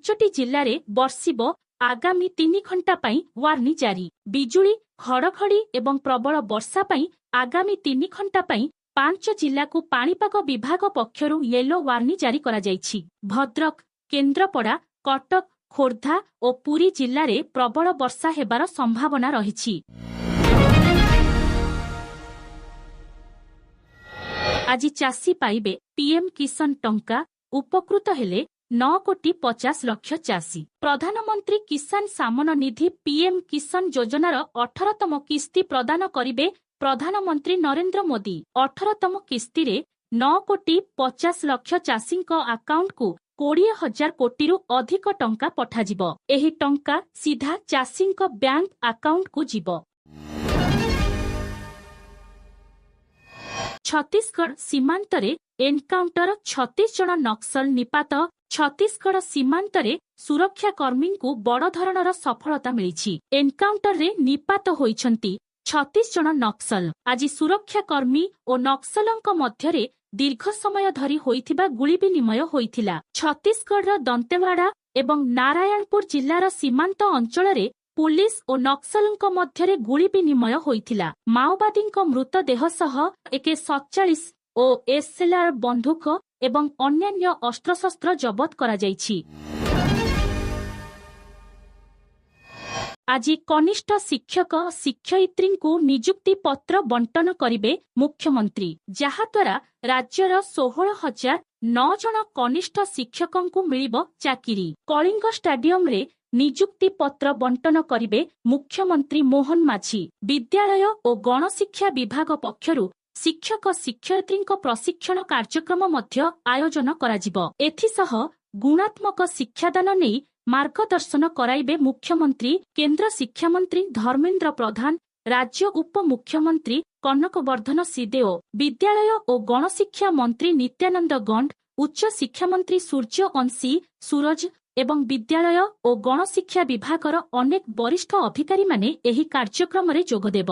ପାଞ୍ଚଟି ଜିଲ୍ଲାରେ ବର୍ଷିବ ଆଗାମୀ 3 ଘଣ୍ଟା ପାଇଁ ୱାର୍ଣ୍ଣିଂ ଜାରି। ବିଜୁଳି ଘଡ଼ଘଡ଼ି ଏବଂ ପ୍ରବଳ ବର୍ଷା ପାଇଁ ଆଗାମୀ 3 ଘଣ୍ଟା ପାଇଁ 5 ଜିଲ୍ଲାକୁ ପାଣିପାଗ ବିଭାଗ ପକ୍ଷରୁ ୟେଲୋ ୱାର୍ଣ୍ଣିଂ ଜାରି କରାଯାଇଛି। ଭଦ୍ରକ, କେନ୍ଦ୍ରାପଡ଼ା, କଟକ, ଖୋର୍ଦ୍ଧା ଓ ପୁରୀ ଜିଲ୍ଲାରେ ପ୍ରବଳ ବର୍ଷା ହେବାର ସମ୍ଭାବନା ରହିଛି। ଆଜି ଚାଷୀ ପାଇବେ ପିଏମ୍ କିଷାନ ଟଙ୍କା, ଉପକୃତ ହେଲେ 9,50,00,000 ଚାଷୀ। ପ୍ରଧାନମନ୍ତ୍ରୀ କିଷାନ ସମ୍ମାନ ନିଧି ପିଏମ୍ କିଷାନ ଯୋଜନାର 18ତମ କିସ୍ତି ପ୍ରଦାନ କରିବେ ପ୍ରଧାନମନ୍ତ୍ରୀ ନରେନ୍ଦ୍ର ମୋଦି। 18ତମ କିସ୍ତିରେ 9,50,00,000 ଚାଷୀଙ୍କ ଆକାଉଣ୍ଟକୁ 20,000 କୋଟିରୁ ଅଧିକ ଟଙ୍କା ପଠାଯିବ। ଏହି ଟଙ୍କା ସିଧା ଚାଷୀଙ୍କ ବ୍ୟାଙ୍କ ଆକାଉଣ୍ଟକୁ ଯିବ। ଛତିଶଗଡ଼ ସୀମାନ୍ତରେ ଏନ୍କାଉଣ୍ଟର 36 ଜଣ ନକ୍ସଲ ନିପାତ। ଛତିଶଗଡ଼ ସୀମାନ୍ତରେ ସୁରକ୍ଷା କର୍ମୀଙ୍କୁ ବଡ଼ ଧରଣର ସଫଳତା ମିଳିଛି। ଏନ୍କାଉଣ୍ଟରରେ ନିପାତ ହୋଇଛନ୍ତି 36 ଜଣ ନକ୍ସଲ। ଆଜି ସୁରକ୍ଷା କର୍ମୀ ଓ ନକ୍ସଲଙ୍କ ମଧ୍ୟରେ ଦୀର୍ଘ ସମୟ ଧରି ହୋଇଥିବା ଗୁଳି ବିନିମୟ ହୋଇଥିଲା। ଛତିଶଗଡ଼ର ଦନ୍ତେୱାଡ଼ା ଏବଂ ନାରାୟଣପୁର ଜିଲ୍ଲାର ସୀମାନ୍ତ ଅଞ୍ଚଳରେ ପୁଲିସ ଓ ନକ୍ସଲଙ୍କ ମଧ୍ୟରେ ଗୁଳି ବିନିମୟ ହୋଇଥିଲା। ମାଓବାଦୀଙ୍କ ମୃତଦେହ ସହ AK-47 ଓ SLR ବନ୍ଧୁକ ଏବଂ ଅନ୍ୟାନ୍ୟ ଅସ୍ତ୍ରଶସ୍ତ୍ର ଜବତ କରାଯାଇଛି। ଆଜି କନିଷ୍ଠ ଶିକ୍ଷକ ଶିକ୍ଷୟିତ୍ରୀଙ୍କୁ ନିଯୁକ୍ତି ପତ୍ର ବଣ୍ଟନ କରିବେ ମୁଖ୍ୟମନ୍ତ୍ରୀ, ଯାହାଦ୍ୱାରା ରାଜ୍ୟର 16,009 ଜଣ କନିଷ୍ଠ ଶିକ୍ଷକଙ୍କୁ ମିଳିବ ଚାକିରି। କଳିଙ୍ଗ ଷ୍ଟାଡିୟମରେ ନିଯୁକ୍ତି ପତ୍ର ବଣ୍ଟନ କରିବେ ମୁଖ୍ୟମନ୍ତ୍ରୀ ମୋହନ ମାଝୀ। ବିଦ୍ୟାଳୟ ଓ ଗଣଶିକ୍ଷା ବିଭାଗ ପକ୍ଷରୁ ଶିକ୍ଷକ ଶିକ୍ଷୟିତ୍ରୀଙ୍କ ପ୍ରଶିକ୍ଷଣ କାର୍ଯ୍ୟକ୍ରମ ମଧ୍ୟ ଆୟୋଜନ କରାଯିବ। ଏଥିସହ ଗୁଣାତ୍ମକ ଶିକ୍ଷାଦାନ ନେଇ ମାର୍ଗଦର୍ଶନ କରାଇବେ ମୁଖ୍ୟମନ୍ତ୍ରୀ କେନ୍ଦ୍ର ଶିକ୍ଷାମନ୍ତ୍ରୀ ଧର୍ମେନ୍ଦ୍ର ପ୍ରଧାନ, ରାଜ୍ୟ ଉପମୁଖ୍ୟମନ୍ତ୍ରୀ କନକ ବର୍ଦ୍ଧନ ସିଦେଓ, ବିଦ୍ୟାଳୟ ଓ ଗଣଶିକ୍ଷା ମନ୍ତ୍ରୀ ନିତ୍ୟାନନ୍ଦ ଗଣ୍ଡ, ଉଚ୍ଚ ଶିକ୍ଷାମନ୍ତ୍ରୀ ସୂର୍ଯ୍ୟ ଅଂଶୀ ସୁରଜ ଏବଂ ବିଦ୍ୟାଳୟ ଓ ଗଣଶିକ୍ଷା ବିଭାଗର ଅନେକ ବରିଷ୍ଠ ଅଧିକାରୀମାନେ ଏହି କାର୍ଯ୍ୟକ୍ରମରେ ଯୋଗଦେବ।